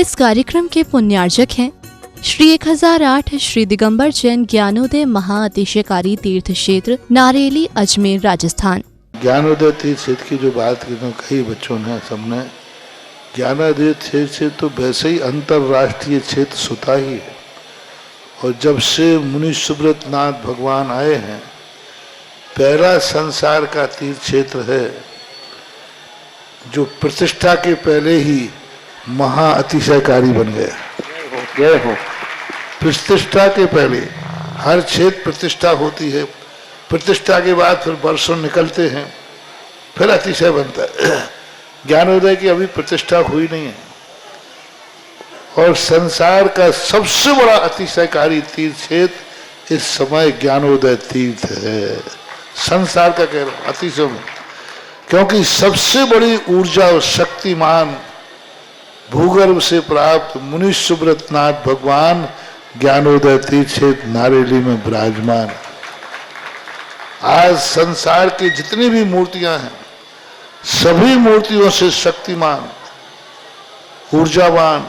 इस कार्यक्रम के पुण्यार्जक हैं श्री 1008 श्री दिगंबर जैन ज्ञानोदय महाअतिशयकारी तीर्थ क्षेत्र नारेली अजमेर राजस्थान। ज्ञानोदय तीर्थ क्षेत्र की जो बात कही बच्चों ने सबने, ज्ञानोदय क्षेत्र से तो वैसे ही अंतर्राष्ट्रीय क्षेत्र सुता ही है। और जब से मुनि सुब्रत नाथ भगवान आए हैं, पहला संसार का तीर्थ क्षेत्र है जो प्रतिष्ठा के पहले ही महाअतिशयकारी बन गया। जय हो। प्रतिष्ठा के पहले हर क्षेत्र प्रतिष्ठा होती है, प्रतिष्ठा के बाद फिर वर्षों निकलते हैं, फिर अतिशय बनता है। ज्ञानोदय की अभी प्रतिष्ठा हुई नहीं है। और संसार का सबसे बड़ा अतिशयकारी तीर्थ क्षेत्र इस समय ज्ञानोदय तीर्थ है। संसार का कह रहा हूं अतिशय में, क्योंकि सबसे बड़ी ऊर्जा और शक्तिमान भूगर्भ से प्राप्त मुनि सुब्रत नाथ भगवान ज्ञानोदय तीर्थ क्षेत्र नारेली में विराजमान। आज संसार की जितनी भी मूर्तियां हैं, सभी मूर्तियों से शक्तिमान, ऊर्जावान,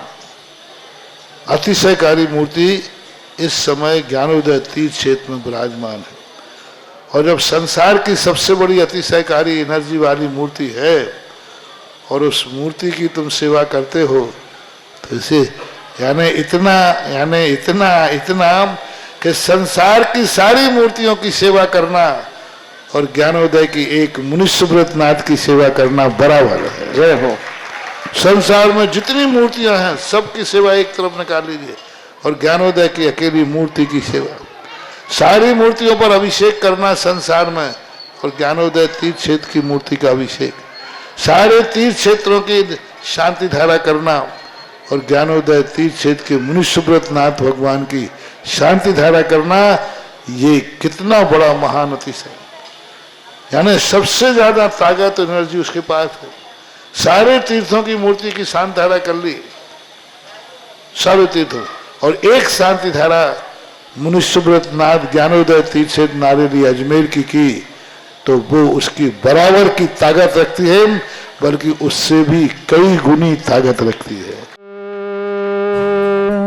अतिशयकारी मूर्ति इस समय ज्ञानोदय तीर्थ क्षेत्र में विराजमान है। और जब संसार की सबसे बड़ी अतिशयकारी एनर्जी वाली मूर्ति है और उस मूर्ति की तुम सेवा करते हो, तो इसे यानी इतना कि संसार की सारी मूर्तियों की सेवा करना और ज्ञानोदय की एक मुनि सुब्रत नाथ की सेवा करना बराबर है। जय हो। संसार में जितनी मूर्तियां हैं सबकी सेवा एक तरफ निकाल लीजिए और ज्ञानोदय की अकेली मूर्ति की सेवा। सारी मूर्तियों पर अभिषेक करना संसार में और ज्ञानोदय तीर्थ क्षेत्र की मूर्ति का अभिषेक, सारे तीर्थ क्षेत्रों की शांति धारा करना और ज्ञानोदय तीर्थ क्षेत्र के मुनि सुब्रत नाथ भगवान की शांति धारा करना, ये कितना बड़ा महान अतिशय। यानी सबसे ज्यादा ताकत एनर्जी उसके पास है। सारे तीर्थों की मूर्ति की शांति धारा कर ली, सारे तीर्थों, और एक शांति धारा मुनि सुब्रत नाथ ज्ञानोदय तीर्थ क्षेत्र नारेली अजमेर की तो वो उसकी बराबर की ताकत रखती है, बल्कि उससे भी कई गुनी ताकत रखती है।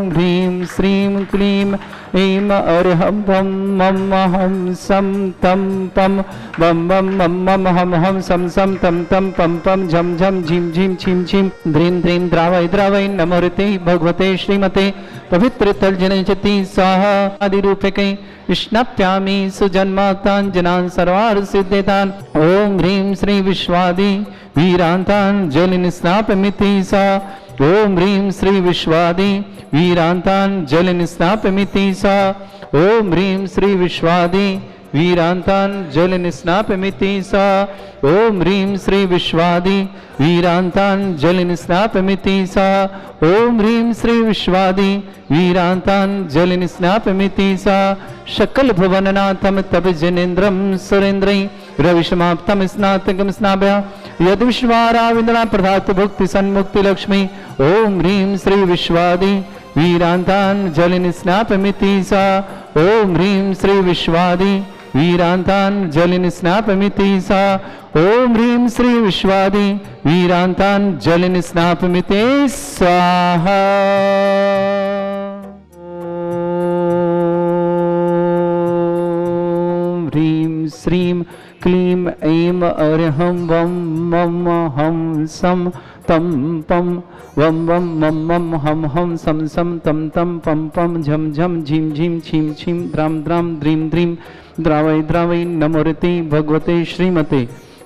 ह्रीं श्रीं क्लीं ऐं अरहं भं मम हम सम तम पम बम बम मम मम हम हम सम सम तम तम पम पम झम झम झिम झिम छिम छिम ध्रीं ध्रीं द्रावय द्रावय नमोरते भगवते श्रीमते पवित्र तर्जनचति स्वाहा आदि रूपके विष्णप्यामि सुजन्मातांजनान् सर्वार्थ सिद्धेतान्। ओम ह्रीं श्री विश्वादि वीरांतान् जलिन स्नापमिति सा। ओम ह्रीं श्री विश्वादि वीरांतान् जलिन स्नापमिति सा। ओम ह्रीं श्री विश्वादि वीरांतान् जलिन स्नापमिति सा। ओम ह्रीं श्री विश्वादि वीरांतान् जलिन स्नापमिति सा। ओम ह्रीं श्री विश्वादि वीरांतान् जलिन स्नापमिति सा। शकल भुवननाथम तब जनेन्द्रम सुरेन्द्रै रविशमाप्तम स्नातकम स्नाभ्या यद विश्वाराविंद्रा प्रधात भुक्ति सन्मुक्ति लक्ष्मी। ओम ह्रीं श्री विश्वादि वीरांतान् जलिन स्नापमिति सा। ओम ह्रीं श्री विश्वादि वीरांतान् जलिन स्नापमिति सा। ओम ह्रीं श्री विश्वादि वीरांतान् जलिन स्नापमिति स्वाहा। ओम ह्रीं श्रीं क्लीं ऐं अरहं वं मम हम सम तम पम वम वम मम मम हम हम सम सम तम तम पम पम झम झम झिम झिम छिम छिम द्राम द्राम द्रीम द्रीम द्रावय द्रावय नमोरते भगवते श्रीमते।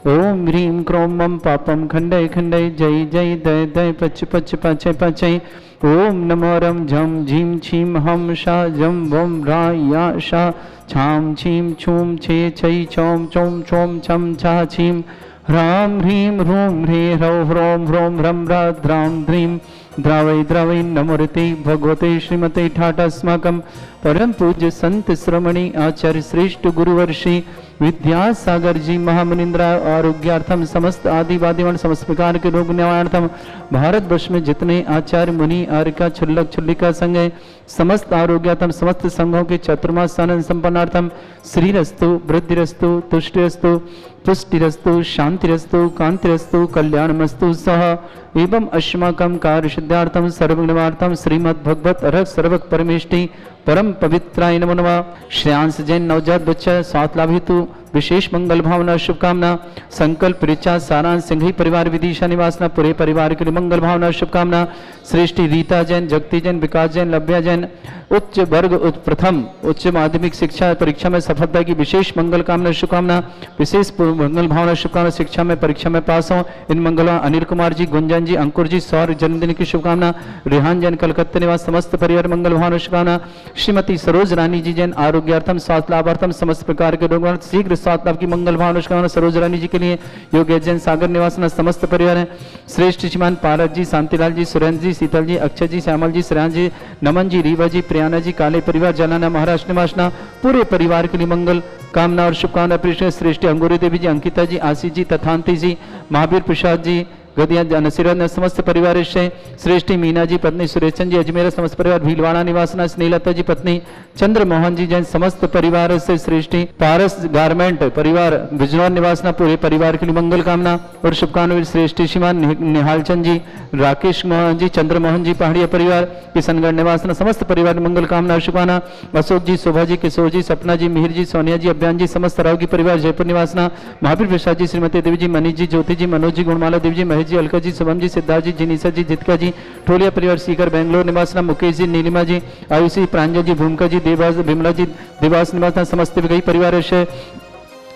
ओम ह्रीं क्रों मम पापम खंडय खंडय जय जय दय दय पच पच पचय पचय। ओम नमो रम झम झीम छीम हम शा जम वम रा या शा छाम छीम छूम छे छै चौम चोम चोम छम छा छीम ह्राम ह्रीं ह्रूं ह्रे ह्रौ ह्रौं ह्रौं ह्रं ह्रां द्रीं द्रावय द्रावय नमोरते भगवते श्रीमते ठाटस्माकं परम पूज्य संत श्रमणी आचार्य श्रेष्ठ गुरुवर्षि विद्यासागर जी महामुनिंद्रा आरोग्यार्थम समस्त आदिवादीवन समस्त प्रकार के रोग निवारणार्थम भारत वर्ष में जितने आचार्य मुनि आर्यका छुल्लक छुल्लिका संघ है समस्त आरोग्यार्थम समस्त संघों के चतुर्मास आनंद संपन्नार्थम श्रीरस्तु वृद्धिरस्तु तुष्टिरस्तु पुष्टिरस्तु शांतिरस्तु कांतिरस्तु कल्याणमस्तु सह एवं अस्माकं कार्य सिद्धार्थम सर्वगुणवार्थम श्रीमद् भगवत अरहत सर्वक परमेष्टि परम पवित्राय नमो नमः। श्रेयांश जैन नवजात बच्चा स्वास्थ्य लाभ हेतु विशेष मंगल भावना शुभकामना संकल्प ऋचा सारांश सिंघी परिवार विदिशा निवासना पूरे परिवार के लिए मंगल भावना शुभकामना। श्रेष्ठी रीता जैन जगती जैन विकास जैन लभ्या जैन उच्च वर्ग प्रथम उच्च माध्यमिक शिक्षा परीक्षा में सफलता की विशेष मंगल कामना शुभकामना। विशेष मंगल भावना शुभकामना शिक्षा में परीक्षा में पास हो इन मंगल अनिल कुमार जी गुंजन जी अंकुर जी सौर जन्मदिन की शुभकामना। रेहान जैन कलकत्ता निवास समस्त परिवार मंगल भावना शुभकामना। श्रीमती सरोज रानी जी जैन आरोग्यार्थम स्वास्थ्य लाभार्थम समस्त प्रकार के रोगों शीघ्र स्वास्थ्य लाभ की मंगल भावना शुभकामना। सरोज रानी जी के लिए योगेश जैन सागर निवासना समस्त परिवार है। श्रेष्ठ श्रीमान पारस जी शांतिलाल जी सुरेंद्र जी शीतल जी अक्षय जी श्यामल जी श्रेयांश जी नमन जी रीवा जी प्रियाना जी काले परिवार जलाना महाराष्ट्र निवासना पूरे परिवार के लिए मंगल कामना और शुभकामना। प्रेषण श्रेष्ठ अंगूरी देवी जी अंकिता जी आशीष जी तथांति जी महावीर प्रसाद जी गदिया नसीरत समस्त परिवार से श्रेष्ठी मीना जी पत्नी सुरेशन जी अजमेर समस्त परिवार भीलवाड़ा निवासना स्नेहलता जी पत्नी चंद्र मोहन जी जैन समस्त परिवार से श्रेष्ठी पारस गारमेंट परिवार बिजनौर निवासना पूरे परिवार के लिए मंगल कामना और शुभकामना। श्रेष्ठी श्रीमान निहालचंद जी राकेश मोहन जी चंद्र मोहन जी पहाड़िया परिवार किशनगढ़ निवासना समस्त परिवार मंगल कामना और शुभकामना। अशोक जी शोभा जी किशोर जी सपना जी मिहिर जी सोनिया जी अभियान जी समस्त राव की परिवार जयपुर निवासना। महावीर प्रसाद जी श्रीमती देवी जी मनीष जी ज्योति जी मनोज जी गुणमाला देवी जी महेश जी अलका जी शुभम जी सिद्धार्थ जी जिनीसा जी जितका जी ठोलिया परिवार सीकर बेंगलोर निवासना। मुकेश जी नीलिमा जी आयुषी प्रांजल जी भूमिका जी देवास विमला जी देवास निवासना समस्त विगई परिवार से।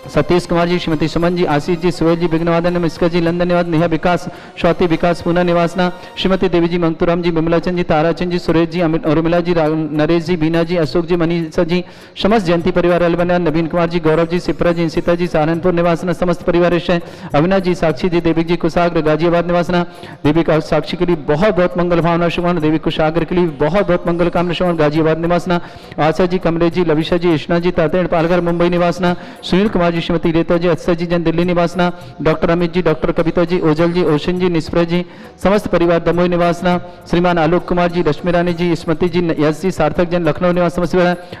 सतीश कुमार जी श्रीमती सुमन जी आशीष जी सुहेल जी विघ्नवादन मिस्का जी लंदन निवास नेहा विकास स्वाति विकास पूना निवासना। श्रीमती देवी जी मंगतुराम जी विमलाचंद जी ताराचंद जी सुरेश जी उर्मिला जी नरेश जी बीना जी अशोक जी मनीषा जी समस्त जयंती परिवार अलबना नवीन कुमार जी गौरव जी सिपरा जी सीता जी सहारनपुर निवासना समस्त परिवार से। अविनाश जी साक्षी जी देवी जी कुशाग्र गाजियाबाद निवासना। देवी का साक्षी के लिए बहुत बहुत मंगल भावना शुभकामना। देवी कुशाग्र के लिए बहुत बहुत मंगल कामना शुभकामना गाजियाबाद निवासना। आशा जी कमलेश जी लविशा जी ईष्णा जी तातेड़ पालघर मुंबई निवासना। सुनील कुमार जी श्रीमती रेता जी अत्सर जी जन दिल्ली निवासना। डॉक्टर अमित जी डॉक्टर कविता जी ओझल जी ओशन जी निष्प्रा जी समस्त परिवार दमोई निवासना। श्रीमान आलोक कुमार जी रश्मि रानी जी स्मृति जी यश जी सार्थक जन लखनऊ निवास समस्त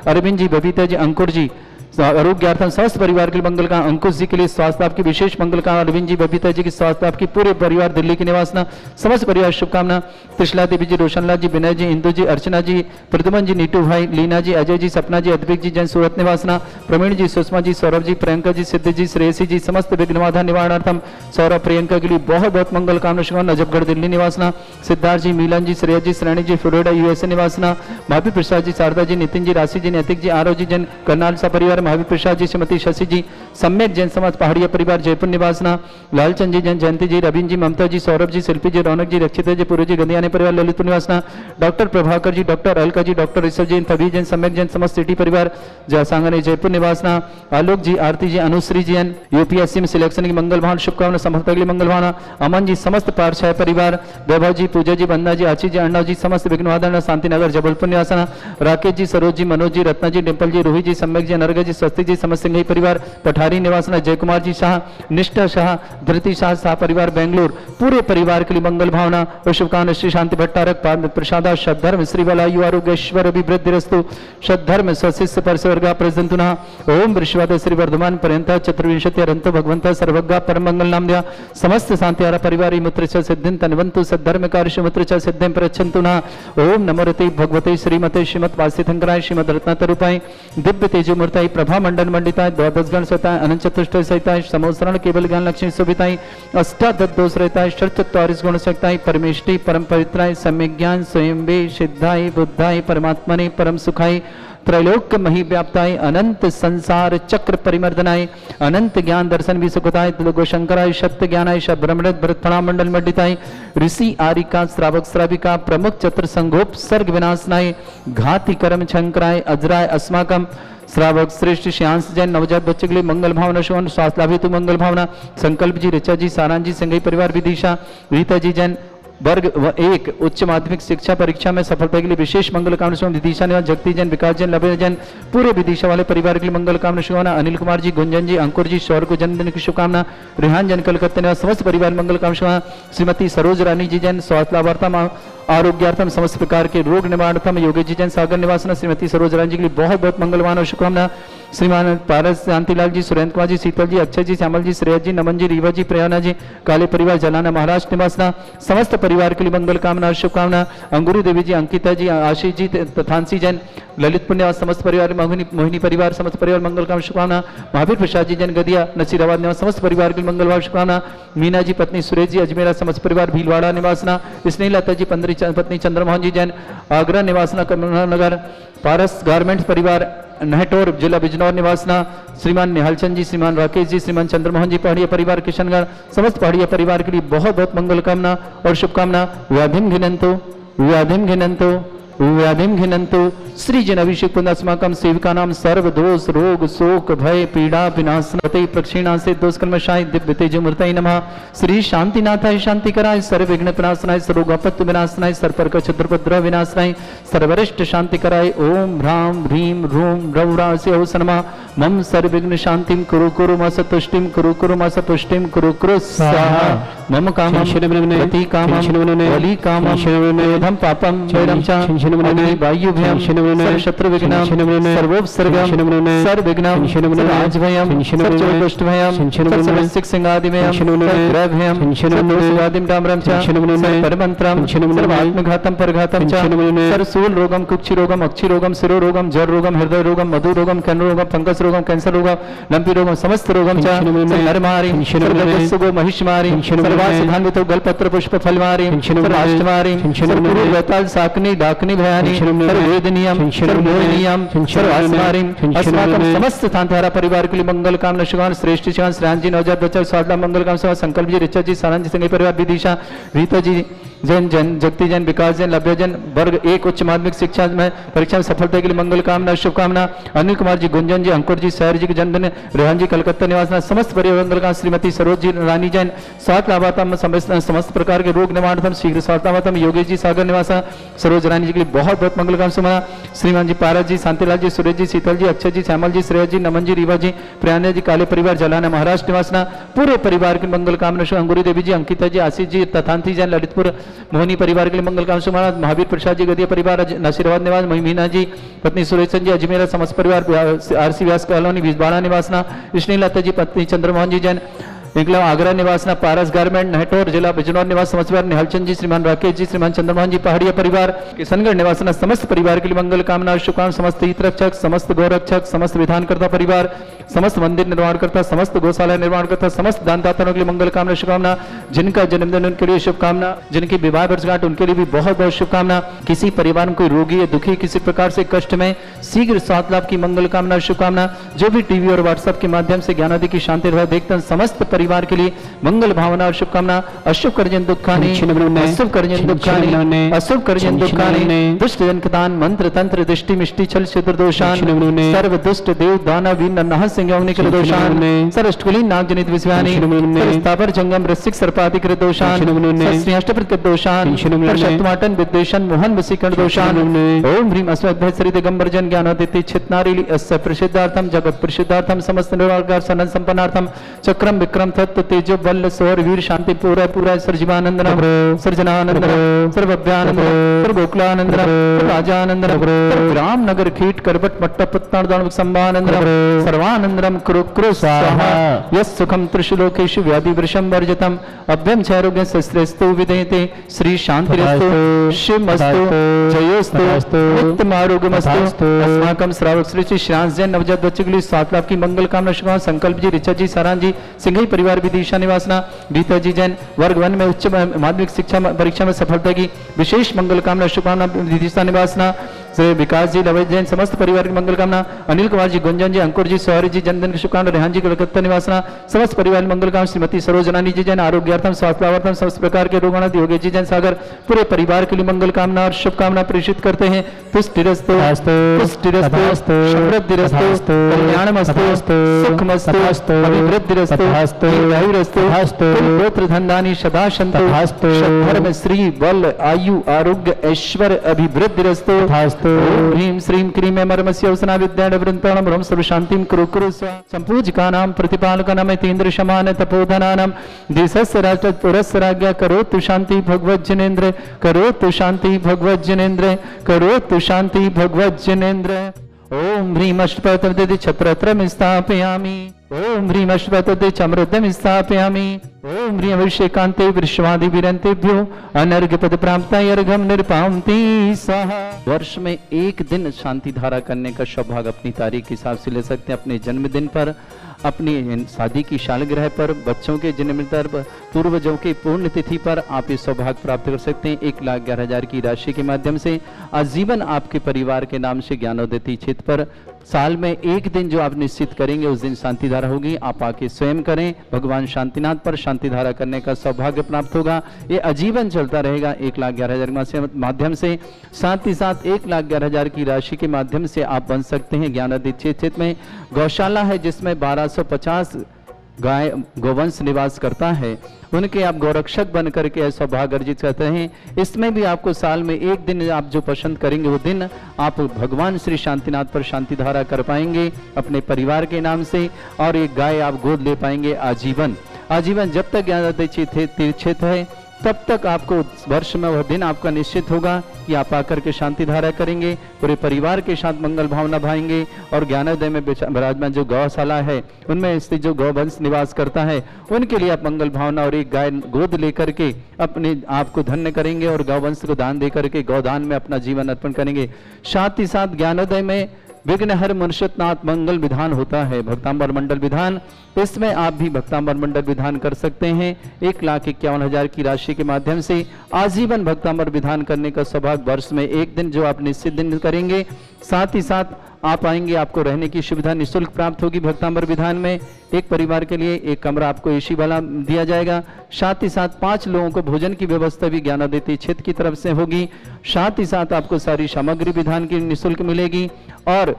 अरविंद जी बबीता जी अंकुर जी आरोग्यार्थम समस्त परिवार के लिए मंगल का। अंकुश जी के लिए स्वास्थ्य लाभ की विशेष मंगल का। अरविंद जी बबीता जी की स्वास्थ्य लाभ की पूरे परिवार दिल्ली की निवासना समस्त परिवार शुभकामना। त्रिशला देवी जी रोशनलाल जी विनय जी इंदु जी अर्चना जी प्रद्युमन जी नीटू भाई लीना जी अजय जी सपना जी अद्विक जी जन सूरत निवासना। प्रवीण जी सुषमा जी सौरभ जी प्रियंका जी सिद्ध जी श्रेयसी जी समस्त विघ्नबाधा निवारणार्थम सौरभ प्रियंका के लिए बहुत बहुत मंगल कामना शुभकामना। नजफगढ़ दिल्ली निवासना। सिद्धार्थ जी मिलन जी श्रेय जी श्रेणी जी फ्लोरिडा यूएसए निवासना। महावीर प्रसाद जी शारदा जी नितिन जी राशि जी नैतिक जी आरव जी जन करनाल सा परिवार। महावीर प्रसाद जी श्रीमती शशि जी सम्यक जैन समाज पहाड़िया परिवार जयपुर निवासना। लालचंद जी जैन जयंती जी रवीन जी ममता जी सौरभ जी शिल्पी जी रौनक जी रक्षिता जी पूर्व जी गंदियाने परिवार Lalitpur निवासना। Doctor Prabhakar ji doctor Alka ji doctor Rishabh जी तभी जैन सम्यक जैन समस्त सिटी परिवार जयसांगने जयपुर निवासना। आलोक जी आरती जी अनुश्री जी यूपीएससी में सिलेक्शन की मंगल भावना शुभकामना। समस्त के लिए मंगल भावना। अमन जी समस्त पाठशाला परिवार वैभव जी पूजा जी बंदा जी आची जी अर्णव जी समस्त विघ्नवादन शांतिनगर जबलपुर निवासना। राकेश जी सरोज जी मनोज जी रत्ना जी डिम्पल जी रोहित जी सम्यक जी नरगा जी स्वस्ति जी समस्त सिंघई परिवार पठारी निवासना। जय कुमार जी शाह निष्ठा शाह धृति शाह शाह परिवार बेंगलुरु पूरे परिवार के लिए मंगल भावना और शुभकामना। श्री शांति भट्टारक प्रसादा शतधर्म श्री वलायु आरोग्यश्वर अभिवृद्धिरस्तु शतधर्म स्वशिष्य परस्वर्गा प्रजंतुना। ओम वृषवाद श्री वर्धमान पर्यंत चतुर्विंशति अरंतो भगवंत सर्वज्ञ परम मंगल नामद्या समस्त शांतिहारा परिवार मुत्र च सिद्धिं तन्वन्तु सद्धर्म कार्य मुत्र च सिद्धिं प्रच्छन्तु न। ओम नमो रते भगवते श्रीमते श्रीमत् वासिथंकराय श्रीमद रत्नतरूपाय दिव्य तेजोमूर्ताय प्रभा मंडल मंडिताय द्वादश गण सहिताय अनंत चतुष्टय सहिताय समोसरण केवल ज्ञान लक्ष्मी सुभिताय अष्टादश दोष रहताय षट्चत्वारिश गुण सहिताय परमेष्टि परम पवित्राय सम्यक ज्ञान स्वयं वे सिद्धाय बुद्धाय परमात्मने परम सुखाय त्रैलोक्य मही व्याप्ताय अनंत संसार चक्र परिमर्दनाय अनंत ज्ञान दर्शन विसुखताय शंकराय सत्य ज्ञानाय ब्रह्मणत भरतफणा मंडल मंडिताय ऋषि आरिका श्रावक श्राविका प्रमुख चतुर संगोप सर्ग विनाशनाय घाति कर्म शंकराय अजराय अस्माकम श्रावक श्रेष्ठ श्यांश जैन नवजात बच्चे के लिए मंगल भावना शुभन स्वास्थ्य लाभ हेतु मंगल भावना। संकल्प जी ऋचा जी सारांश जी सिंघई परिवार विदिशा रीता जी जैन वर्ग 1 उच्च माध्यमिक शिक्षा परीक्षा में सफलता के लिए विशेष मंगल कामना शुभकामना। विदिशा निवास जगती जैन, विकास जैन, लभ्य जैन, पूरे विदिशा वाले परिवार के लिए मंगल कामना शुभकामना। अनिल कुमार जी, गुंजन जी, अंकुर जी, शौर को जन्मदिन की शुभकामना। रेहान जैन कलकत्ता निवास समस्त परिवार मंगल कामना शुभकामना। श्रीमती सरोज रानी जी जैन, स्वास्थ्य लाभार्थम आरोग्यार्थम समस्त प्रकार के रोग निवारणार्थम योगेश जी जैन, सागर निवासना। श्रीमती सरोज रानी जी के लिए बहुत बहुत मंगलवान और शुभकामना। श्रीमान पारस शांतिलाल जी, सुरेंद्र कुमार जी, शीतल जी, अक्षय जी, श्यामल जी, श्रेया जी, नमन जी, रीवा जी, प्रयाना जी, काले परिवार जलाना महाराष्ट्र निवासना समस्त परिवार के लिए मंगल कामना और शुभकामना। अंगुरी देवी जी, अंकिता जी, आशीष जी, तथांसी जैन, ललितपुर निवास समस्त परिवार, मोहिनी परिवार समस्त परिवार मंगल कामना शुभकामना। महावीर प्रसाद जी जैन, गदिया नसीराबाद निवास समस्त परिवार के लिए मंगलवार शुभकामना। मीना जी पत्नी सुरेश जी, अजमेरा समस्त परिवार भीलवाड़ा निवासना। स्नेहलता जी पत्नी चंद्रमोहन जी जैन, आगरा निवासना कमलानगर। पारस गारमेंट्स परिवार नहटोर जिला बिजनौर निवासना। श्रीमान निहालचंद जी, श्रीमान राकेश जी, श्रीमान चंद्रमोहन जी, पहाड़िया परिवार किशनगढ़ समस्त पहाड़िया परिवार के लिए बहुत बहुत मंगल कामना और शुभकामना। व्याधिम घिनंतो व्याधिम घिनंतो व्याधिम घिनंतो श्रीजन अभिषेक पुण्यस्माकं सेविका नाम सर्व दोष रोग शोक भय पीड़ा विनाशनते प्रक्षिणा से दोष कर्मशाय दिव्य तेज मूर्तये नमः। श्री शांतिनाथाय शांतिकराय सर्व विघ्न विनाशनाय सर्वोपत्ति विनाशनाय सर्वप्रकार क्षुद्रपद्रव विनाशनाय सर्वरिष्ट शांतिकराय ओम ह्रां ह्रीं ह्रूं रौरास्य ओस नमः। मम सर्व विघ्न शांतिं कुरु कुरु मा सतुष्टिं कुरु कुरु मा सतुष्टिं कुरु कुरु स्वाहा। मम कामं प्रति कामं वली कामं क्रोधं पापं वैरं च अग्नि वायुभ्यं सर्वशत्रु विघ्नं सर्वोपसर्गं सर्वविघ्नं सर्वाज्भयं सर्वदुष्टभयं सर्वसिक सिंहादिभयं सर्वग्रहभयं सर्वदोषवादिं डाम्रं च सर्वपरमन्त्रं सर्वात्मघातं परघातं च सर्वशूल रोगं कुक्षि रोगं अक्षि रोगं शिरो रोगं जर रोगं हृदय रोगं मधु रोगं कर्ण रोगं फंगस रोगं कैंसर रोगं लंपी रोगं समस्त रोगं च नरमारी सर्वगस्सुगो महिषमारी सर्वासधान्वितो गलपत्र पुष्प फलमारी सर्वाष्टमारी सर्वपूर्वताल साकनी डाकनी भयानी सर्ववेदनीयम सर्वमोहनीयम सर्वास्मारीम अस्माकं समस्त तांतारा परिवार के लिए मंगल कामना शुभकामना। श्रेष्ठ शिवान श्रेयान जी, नवजात बच्चा स्वागत मंगल कामना। संकल्प जी, रिचा जी, सानंद जी, संगे परिवार विदिशा, रीता जी जैन जैन, जगती जैन, विकास जैन, लभ्य जैन, वर्ग 1 उच्च माध्यमिक शिक्षा में परीक्षा में सफलता के लिए मंगल कामना शुभकामना। अनिल कुमार जी, गुंजन जी, अंकुर जी, शहर जी के जन्मदिन, रेहान जी कलकत्ता निवासना समस्त परिवार मंगल कामना। श्रीमती सरोज जी रानी जैन, स्वास्थ्य लाभार्थम समस्त प्रकार के रोग निवारणार्थम शीघ्र स्वास्थ्य लाभार्थम योगेश जी, सागर निवासा। सरोज रानी जी के लिए बहुत बहुत मंगल कामना सुना। श्रीमान जी पारस जी, शांतिलाल जी, सुरेश जी, शीतल जी, अक्षय जी, श्यामल जी, श्रेया जी, नमन जी, रीवा जी, प्रयाना जी, काले परिवार जलाना महाराष्ट्र निवासना पूरे परिवार की मंगल कामना। अंगुरी देवी जी, अंकिता जी, आशीष जी, तथांती जैन, ललितपुर मोहिनी परिवार के लिए मंगल कामना सुना। महावीर प्रसाद जी, गदिया परिवार नसीराबाद निवास। मीना जी पत्नी सुरेश जी, अजमेरा समस्त परिवार आरसी व्यास कॉलोनी भीलवाड़ा निवासना। स्नेहलता जी पत्नी चंद्रमोहन जी जैन, इंकलव आगरा निवासना। पारस गारमेंट नहटोर जिला बिजनौर निवास समस्त परिवार। निहालचंद जी, श्रीमान राकेश जी, श्रीमान चंद्रमोहन जी, पहाड़िया परिवार किशनगढ़ निवासना समस्त परिवार के लिए मंगल कामना और शुभकामना। समस्त हित रक्षक, समस्त गौरक्षक, समस्त विधानकर्ता परिवार, समस्त मंदिर निर्माण करता, समस्त गौशाला निर्माण करता, समस्त दानदाताओं के लिए मंगल कामना शुभकामना। जिनका जन्मदिन उनके लिए शुभकामना, जिनकी विवाह वर्षगांठ उनके लिए भी बहुत बहुत शुभकामना। किसी परिवार में कोई रोगी या दुखी किसी प्रकार से कष्ट में शीघ्र स्वास्थ्य लाभ की मंगल कामना शुभकामना। जो भी टीवी और व्हाट्सएप के माध्यम से ज्ञान आदि की शांति रहा देखते हैं समस्त परिवार के लिए मंगल भावना और शुभकामना। अशुभ कर्जन दुखानि अशुभ कर्जन दुखानि अशुभ कर्जन दुखानि दुष्ट जनकदान मंत्र तंत्र दृष्टि मिष्टि छल छिद्र दोषान सर्व दुष्ट देव दानव वीर नरनाह सिंह निकल दोषान सर्वष्टकुलीन नाग जनित विषयानि सर्वस्थावर जंगम रसिक सर्पाधिकृत दोषान सर्वश्रेष्ठप्रकृत दोषान सर्वशक्तिमाटन विद्वेषण मोहन वशीकरण दोषान। ओम ह्रीं अस्मद्भय श्री दिगंबर जन ज्ञानादित्य छितनारिली अस्य प्रसिद्धार्थम जगत प्रसिद्धार्थम समस्त निर्वाणकार सनन संपन्नार्थम चक्रम विक्रम तत्व तेजो बल सौर वीर शांति पूरा पूरा सर्वजीवानंदनम सर्जनानंदनम सर्वभ्यानंदनम सर्वगोकुलानंदनम राजानंदनम राम नगर कीट करबट मट्टा पत्तान दान संभानंदनम सर्वानंदनम कुरु कुरु स्वाहा। यस् सुखम त्रिशुलोकेषु व्याधि वृषम वर्जितम अभ्यम क्षयरोग्य शस्त्रेस्तु विदेते श्री शांतिरस्तु शिवमस्तु जयोस्तु नित्यम आरोग्यमस्तु। अस्माकं श्रावक श्री श्रांस जैन नवजात बच्चे के लिए 7 लाख की मंगल कामना शुभकामना। संकल्प जी, रिचा जी, सारान जी, सिंघई परिवार विदिशा निवासना। गीता जी जैन वर्ग 1 में उच्च माध्यमिक शिक्षा परीक्षा में सफलता की विशेष मंगल कामना शुभकामना विदिशा निवासना। श्री विकास जी, लवज जैन समस्त परिवार की मंगल कामना, अनिल कुमार जी, गुंजन जी, अंकुर जी, सौर्य जी, जनधन की शुभकामना, रेहान जी कलकत्ता निवासना समस्त परिवार की मंगल कामना, श्रीमती सरोजनानी जी जैन आरोग्यार्थम स्वास्थ्यार्थम समस्त प्रकार के रोगाणादि योगेश जी जैन सागर पूरे परिवार के लिए मंगल कामना और शुभकामना प्रेषित करते हैं। तुष्टिरस्तु पुष्टिरस्तु समृद्धिरस्तु कल्याणमस्तु सुखमस्तु अभिवृद्धिरस्तु दीर्घायुरस्तु गोत्र धन्धानि सदा सन्तु धर्म श्री बल आयु आरोग्य ऐश्वर्य अभिवृद्धिरस्तु ह्रीं श्रीं क्रीं मर्मस्य औसना विद्याण वृन्ताणं ब्रह्म सर्व शांतिं कुरु कुरु संपूज्यकानां प्रतिपालकानां तेन्द्र समान तपोधनानां देशस्य राष्ट्र पुरस्य राज्ञा करोतु शांति भगवत जनेन्द्र करोतु शांति भगवत जनेन्द्र करोतु शांति भगवत जनेन्द्र। ओम ह्रीं अष्टपत्रदिति छत्रत्रं स्थापयामि, ओम ह्रीं अष्टपत्रदिति चमृतम् स्थापयामि, ओम ह्रीं अभिषेकान्ते विश्वादि विरन्तेभ्यो अनर्घ्य पद प्राप्ताय अर्घ्यं निर्पामति स्वाहा। वर्ष में एक दिन शांति धारा करने का सौभाग्य अपनी तारीख के हिसाब से ले सकते हैं। अपने जन्मदिन पर, अपनी शादी की सालगिरह पर, बच्चों के जन्मदिन पर, पूर्वजों की पुण्य तिथि पर आप ये सौभाग्य प्राप्त कर सकते हैं। 1,11,000 की राशि के माध्यम से आजीवन आपके परिवार के नाम से ज्ञानोदय क्षेत्र पर साल में एक दिन जो आप निश्चित करेंगे उस दिन शांति धारा होगी। आप आके स्वयं करें, भगवान शांतिनाथ पर शांति धारा करने का सौभाग्य प्राप्त होगा। ये आजीवन चलता रहेगा 1,11,000 के माध्यम से। साथ ही साथ 1,11,000 की राशि के माध्यम से आप बन सकते हैं ज्ञानोदय क्षेत्र में गौशाला है जिसमें 1250 गाय गोवंश निवास करता है, उनके आप गौरक्षक बन करके सौभाग्य अर्जित करते हैं। इसमें भी आपको साल में एक दिन आप जो पसंद करेंगे वो दिन आप भगवान श्री शांतिनाथ पर शांति धारा कर पाएंगे अपने परिवार के नाम से, और एक गाय आप गोद ले पाएंगे आजीवन। आजीवन जब तक ज्ञानोदय क्षेत्र है तब तक आपको वर्ष में वह दिन आपका निश्चित होगा कि आप आकर के शांति धारा करेंगे, पूरे परिवार के साथ मंगल भावना भाएंगे। और ज्ञानोदय में विराजमान जो गौशाला है उनमें स्थित जो गौवंश निवास करता है उनके लिए आप मंगल भावना और एक गाय गोद लेकर के अपने आप को धन्य करेंगे और गौवंश को दान दे करके गौदान में अपना जीवन अर्पण करेंगे। साथ ही साथ ज्ञानोदय में विघ्नहर मुनिषतनाथ मंगल विधान होता है, भक्तांबर मंडल विधान। इसमें आप भी भक्तांबर मंडल विधान कर सकते हैं। 1,51,000 की राशि के माध्यम से आजीवन भक्तांबर विधान करने का सौभाग्य वर्ष में एक दिन जो आप निश्चित दिन करेंगे। साथ ही साथ आप आएंगे, आपको रहने की सुविधा निःशुल्क प्राप्त होगी भक्तांबर विधान में। एक परिवार के लिए एक कमरा आपको एसी वाला दिया जाएगा। साथ ही साथ 5 लोगों को भोजन की व्यवस्था भी ज्ञानोदय क्षेत्र की तरफ से होगी। साथ ही साथ आपको सारी सामग्री विधान की निःशुल्क मिलेगी और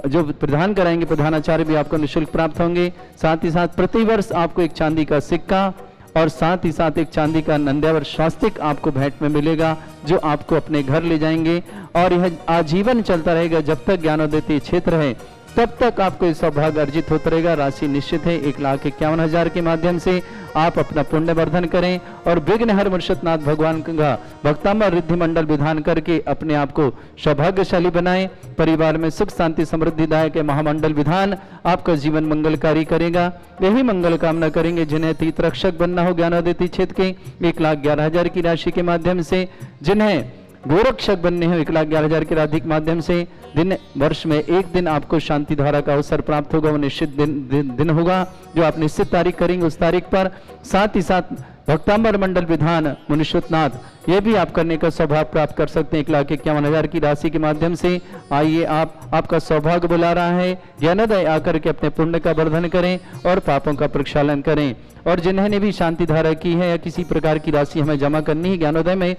जो प्रदान कराएंगे प्रधानाचार्य भी आपको निःशुल्क प्राप्त होंगे। साथ ही साथ प्रतिवर्ष आपको एक चांदी का सिक्का और साथ ही साथ एक चांदी का नंद्यावर स्वास्तिक आपको भेंट में मिलेगा जो आपको अपने घर ले जाएंगे। और यह आजीवन चलता रहेगा जब तक ज्ञानोदय क्षेत्र है तब तक आपको इस सौभाग्य अर्जित होता रहेगा। राशि निश्चित है 1,51,000 के माध्यम से आप अपना पुण्य वर्धन करें और विघ्नहर मुनिषतनाथ भगवान का भक्तांबर रिद्धि मंडल विधान करके अपने आप को सौभाग्यशाली बनाएं। परिवार में सुख शांति समृद्धिदायक महामंडल विधान आपका जीवन मंगलकारी करेगा। यही मंगल कामना करेंगे जिन्हें तीर्थ रक्षक बनना हो ज्ञानोदय क्षेत्र के 1,11,000 की राशि के माध्यम से, जिन्हें गोरक्षक बनने हैं 1,11,000 के राशि के माध्यम से। दिन वर्ष में एक दिन आपको शांति धारा का अवसर प्राप्त होगा, वो निश्चित दिन होगा जो आप निश्चित तारीख करेंगे उस तारीख पर। साथ ही साथ भक्तांबर मंडल विधान मुनिषतनाथ ये भी आप करने का सौभाग्य प्राप्त कर सकते हैं 1,51,000 की राशि के माध्यम से। आइए आपका सौभाग्य बुला रहा है। ज्ञानोदय आकर के अपने पुण्य का वर्धन करें और पापों का प्रक्षालन करें। और जिन्होंने भी शांति धारा की है या किसी प्रकार की राशि हमें जमा करनी है ज्ञानोदय में,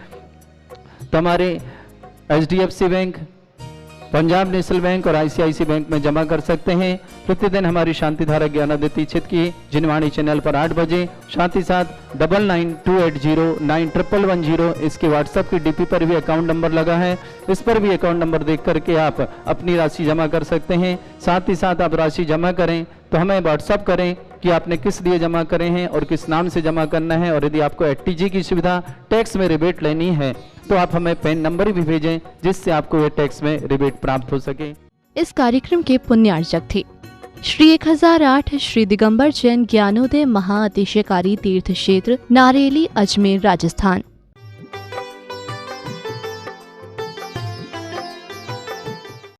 तो हमारे HDFC bank, Punjab national bank और ICICI बैंक में जमा कर सकते हैं। प्रतिदिन हमारी शांति धारा ज्ञानोदय क्षेत्र की जिनवाणी चैनल पर 8 बजे। साथ ही साथ 9928091110 इसके व्हाट्सएप की DP पर भी अकाउंट नंबर लगा है, इस पर भी अकाउंट नंबर देख करके आप अपनी राशि जमा कर सकते हैं। साथ ही साथ आप राशि जमा करें तो हमें व्हाट्सएप करें कि आपने किस लिए जमा करे हैं और किस नाम से जमा करना है। और यदि आपको ATG की सुविधा टैक्स में रिबेट लेनी है तो आप हमें पैन नंबर भी भेजें जिससे आपको ये टैक्स में रिबेट प्राप्त हो सके। इस कार्यक्रम के पुण्यार्चक थे श्री 1008 श्री दिगंबर जैन ज्ञानोदय महाअतिशयकारी तीर्थ क्षेत्र नारेली, अजमेर, राजस्थान।